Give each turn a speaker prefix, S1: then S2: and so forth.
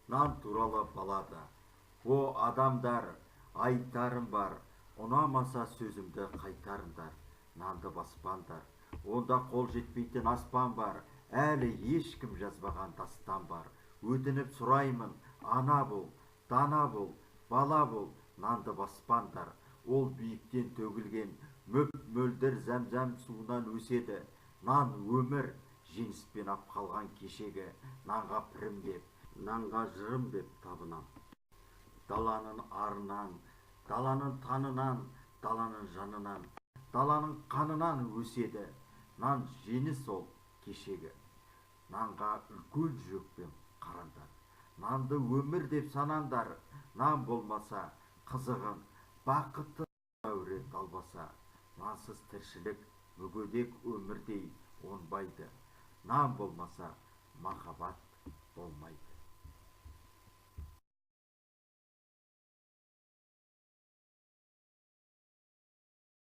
S1: нан туралы балада. О адамдар, айтарым бар, ұнамаса сөзімді қайтарыңдар, нанды баспандар. Онда қол жетпейтін аспан бар, әлі ешкім жазбаған дастан бар. Өтініп сұраймын, ана бол, дана бол, бала бол, нанды баспандар. Ол биіктен төгілген мөп-мөлдір зәм-зәм суынан өседі. Нан өмір, жеңіспен ап қалған кешегі, нанға пірім деп, нанға жырым деп табынам. Даланың арынан, даланың танынан, даланың жанынан, даланың қанынан өседі. Нан жеңіс ол кешегі. Нанға үлкен жүрекпен қараңдар. Нанды өмір деп санаңдар. Нан болмаса қызығын, бақыты әуре далбаса. Нансыз тіршілік мүгедек өмірдей оңбайды. Нан болмаса махаббат болмайды.